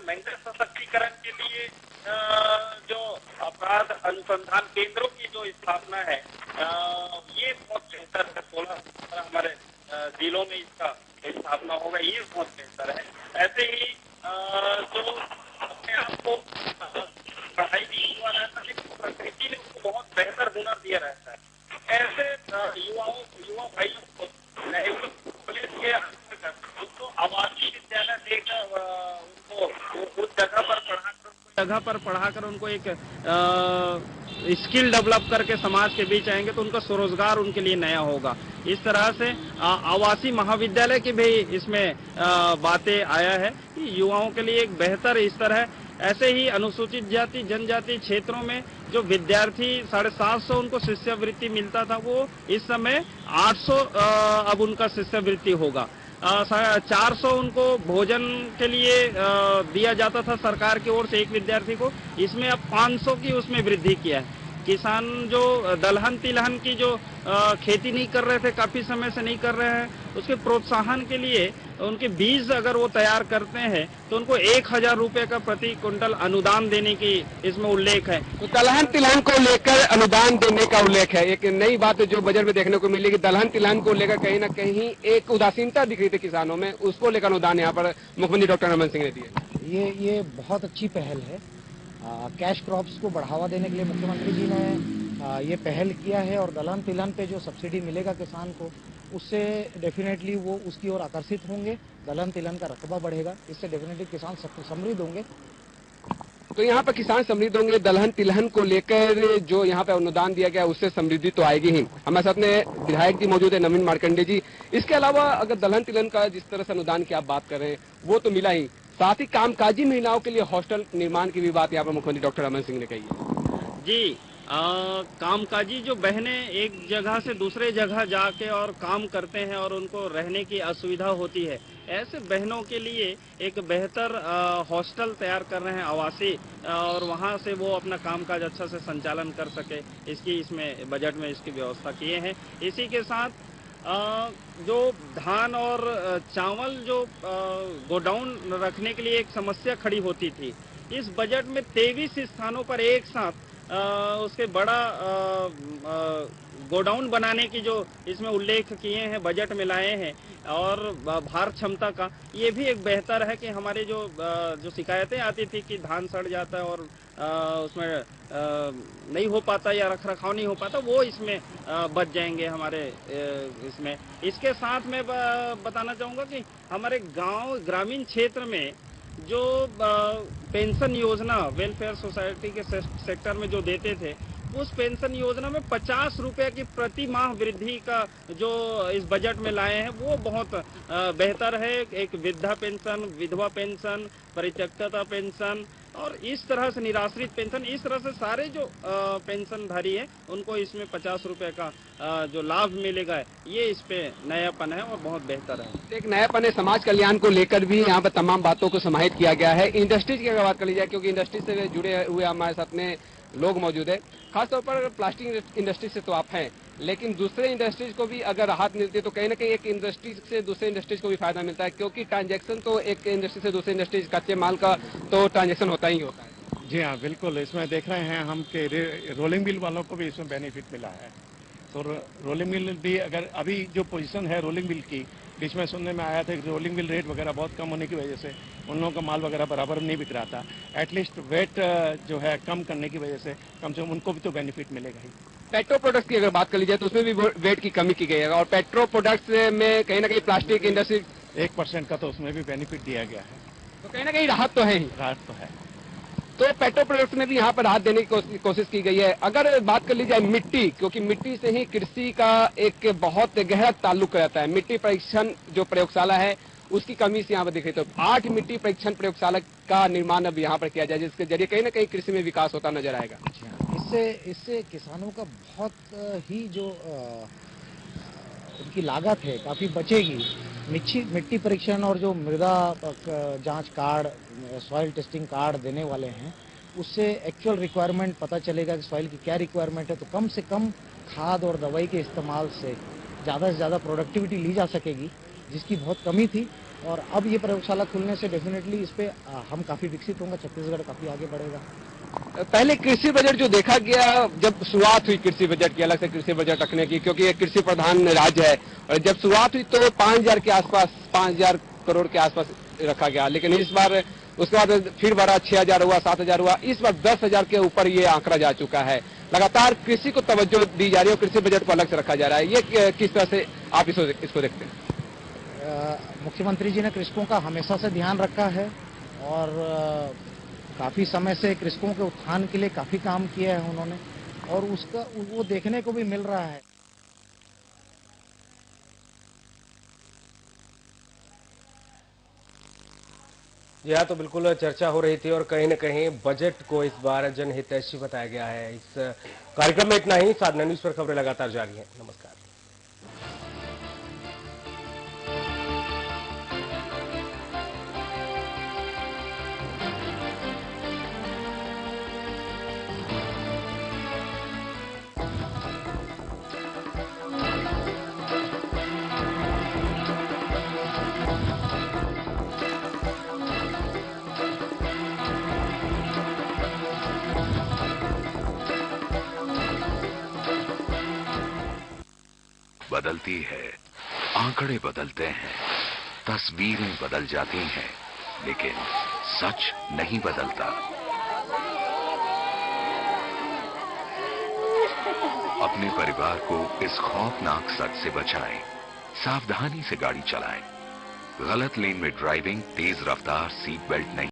महिला सशक्तिकरण के लिए जो अपराध अनुसंधान केंद्रों की जो स्थापना है, ये बहुत बेहतर है। 16 हमारे जिलों में इसका स्थापना होगा, ये बहुत बेहतर है। ऐसे ही जो अपने आप को पढ़ाई भी हुआ रहता है, लेकिन प्रकृति ने उसको बहुत बेहतर हुनर दिया रहता है। ऐसे युवा भाइयों को नेहरू कॉलेज के अंतर्गत उनको आवासीय विद्यालय देकर उनको उस जगह पर पढ़ाकर उनको एक स्किल डेवलप करके समाज के बीच आएंगे तो उनका स्वरोजगार उनके लिए नया होगा। इस तरह से आवासीय महाविद्यालय की भी इसमें बातें आया है कि युवाओं के लिए एक बेहतर स्तर है। ऐसे ही अनुसूचित जाति जनजाति क्षेत्रों में जो विद्यार्थी 750 उनको शिष्यवृत्ति मिलता था, वो इस समय 800 अब उनका शिष्यवृत्ति होगा। 400 उनको भोजन के लिए दिया जाता था सरकार की ओर से एक विद्यार्थी को, इसमें अब 500 की उसमें वृद्धि किया है। किसान जो दलहन तिलहन की जो खेती नहीं कर रहे थे, काफी समय से नहीं कर रहे हैं, उसके प्रोत्साहन के लिए उनके बीज अगर वो तैयार करते हैं तो उनको 1000 रुपए का प्रति क्विंटल अनुदान देने की इसमें उल्लेख है। तो दलहन तिलहन को लेकर अनुदान देने का उल्लेख है। एक नई बात जो बजट में देखने को मिली कि दलहन तिलहन को लेकर कहीं न कहीं एक उदासीनता दिख रही थी किसानों में, उसको लेकर अनुदान यहाँ पर मुख्यमंत्री डॉक्टर रमन सिंह ने दिए। ये बहुत अच्छी पहल है। कैश क्रॉप्स को बढ़ावा देने के लिए मुख्यमंत्री जी ने ये पहल किया है और दलहन तिलहन पे जो सब्सिडी मिलेगा किसान को, उससे डेफिनेटली वो उसकी ओर आकर्षित होंगे, दलहन तिलहन का रकबा बढ़ेगा, इससे डेफिनेटली किसान समृद्ध होंगे। तो यहाँ पर किसान समृद्ध होंगे। दलहन तिलहन को लेकर जो यहाँ पे अनुदान दिया गया उससे समृद्धि तो आएगी ही। हमारे साथ में विधायक जी मौजूद है, नवीन मार्कंडे जी। इसके अलावा अगर दलहन तिलहन का जिस तरह से अनुदान की आप बात कर रहे हैं वो तो मिला ही, साथ ही कामकाजी महिलाओं के लिए हॉस्टल निर्माण की भी बात यहाँ पर मुख्यमंत्री डॉक्टर रमन सिंह ने कही है। जी, कामकाजी जो बहनें एक जगह से दूसरे जगह जाके और काम करते हैं और उनको रहने की असुविधा होती है, ऐसे बहनों के लिए एक बेहतर हॉस्टल तैयार कर रहे हैं आवासीय, और वहां से वो अपना कामकाज अच्छा से संचालन कर सके, इसकी इसमें बजट में इसकी व्यवस्था किए हैं। इसी के साथ जो धान और चावल जो गोडाउन रखने के लिए एक समस्या खड़ी होती थी, इस बजट में 23 स्थानों पर एक साथ उसके बड़ा गोडाउन बनाने की जो इसमें उल्लेख किए हैं, बजट में लाए हैं, और भार क्षमता का ये भी एक बेहतर है कि हमारे जो शिकायतें आती थी कि धान सड़ जाता है और उसमें नहीं हो पाता या रख रखाव नहीं हो पाता, वो इसमें बच जाएंगे हमारे इसमें। इसके साथ मैं बताना चाहूंगा कि हमारे गांव ग्रामीण क्षेत्र में जो पेंशन योजना वेलफेयर सोसाइटी के सेक्टर में जो देते थे, उस पेंशन योजना में 50 रुपए की प्रति माह वृद्धि का जो इस बजट में लाए हैं वो बहुत बेहतर है। एक वृद्धा पेंशन, विधवा पेंशन, परित्यक्तता पेंशन और इस तरह से निराश्रित पेंशन, इस तरह से सारे जो पेंशनधारी है उनको इसमें 50 रुपए का जो लाभ मिलेगा, ये इस पे नयापन है और बहुत बेहतर है। एक नयापन है। समाज कल्याण को लेकर भी यहाँ पर तमाम बातों को समाहित किया गया है। इंडस्ट्रीज की अगर बात कर ली जाए, क्योंकि इंडस्ट्री से जुड़े हुए हमारे साथ में लोग मौजूद है, खासतौर पर प्लास्टिक इंडस्ट्री से तो आप हैं, लेकिन दूसरे इंडस्ट्रीज को भी अगर राहत मिलती है तो कहीं ना कहीं एक इंडस्ट्री से दूसरे इंडस्ट्रीज को भी फायदा मिलता है, क्योंकि ट्रांजैक्शन तो एक इंडस्ट्री से दूसरे इंडस्ट्रीज कच्चे माल का तो ट्रांजैक्शन होता ही होता है। जी हाँ, बिल्कुल। इसमें देख रहे हैं हम कि रोलिंग मिल वालों को भी इसमें बेनिफिट मिला है। तो रोलिंग मिल भी, अगर अभी जो पोजीशन है रोलिंग मिल की, बीच में सुनने में आया था कि रोलिंग मिल रेट वगैरह बहुत कम होने की वजह से उन लोगों का माल वगैरह बराबर नहीं बिक रहा था। एटलीस्ट वेट जो है कम करने की वजह से कम से कम उनको भी तो बेनिफिट मिलेगा ही। पेट्रो प्रोडक्ट्स की अगर बात कर ली जाए तो उसमें भी वेट की कमी की गई है, और पेट्रो प्रोडक्ट्स में कहीं ना कहीं प्लास्टिक इंडस्ट्री 1% का तो उसमें भी बेनिफिट दिया गया है, तो कहीं ना कहीं राहत तो है ही। राहत तो है। तो पेट्रो प्रोडक्ट्स में भी यहाँ पर राहत देने की कोशिश की गई है। अगर बात कर ली जाए मिट्टी, क्योंकि मिट्टी से ही कृषि का एक बहुत गहरा ताल्लुक रहता है, मिट्टी परीक्षण जो प्रयोगशाला है उसकी कमी से यहाँ पर दिख रही, तो 8 मिट्टी परीक्षण प्रयोगशाला का निर्माण अब यहाँ पर किया जाए, जिसके जरिए कहीं ना कहीं कृषि में विकास होता नजर आएगा। इससे किसानों का बहुत ही जो उनकी लागत है काफी बचेगी। मिट्टी परीक्षण और जो मृदा जांच कार्ड, सॉइल टेस्टिंग कार्ड देने वाले हैं, उससे एक्चुअल रिक्वायरमेंट पता चलेगा कि सॉइल की क्या रिक्वायरमेंट है, तो कम से कम खाद और दवाई के इस्तेमाल से ज़्यादा प्रोडक्टिविटी ली जा सकेगी, जिसकी बहुत कमी थी। और अब ये प्रयोगशाला खुलने से डेफिनेटली इस पे हम काफी विकसित होंगे, छत्तीसगढ़ काफी आगे बढ़ेगा। पहले कृषि बजट जो देखा गया, जब शुरुआत हुई कृषि बजट की, अलग से कृषि बजट रखने की, क्योंकि ये कृषि प्रधान राज्य है, और जब शुरुआत हुई तो 5,000 के आसपास, 5,000 करोड़ के आसपास रखा गया। लेकिन इस बार उसके बाद फिर बढ़ा, 6,000 हुआ, 7,000 हुआ, इस बार 10,000 के ऊपर ये आंकड़ा जा चुका है। लगातार कृषि को तवज्जो दी जा रही है और कृषि बजट को अलग से रखा जा रहा है। ये किस तरह से आप इसको देखते हैं? मुख्यमंत्री जी ने कृषकों का हमेशा से ध्यान रखा है और काफी समय से कृषकों के उत्थान के लिए काफी काम किया है उन्होंने, और उसका वो देखने को भी मिल रहा है। जी हाँ, तो बिल्कुल चर्चा हो रही थी और कहीं न कहीं बजट को इस बार जनहितैषी बताया गया है। इस कार्यक्रम में इतना ही। साधना न्यूज पर खबरें लगातार जारी हैं। नमस्कार। बदलती है, आंकड़े बदलते हैं, तस्वीरें बदल जाती हैं, लेकिन सच नहीं बदलता। अपने परिवार को इस खौफनाक सच से बचाएं, सावधानी से गाड़ी चलाएं। गलत लेन में ड्राइविंग, तेज रफ्तार, सीट बेल्ट नहीं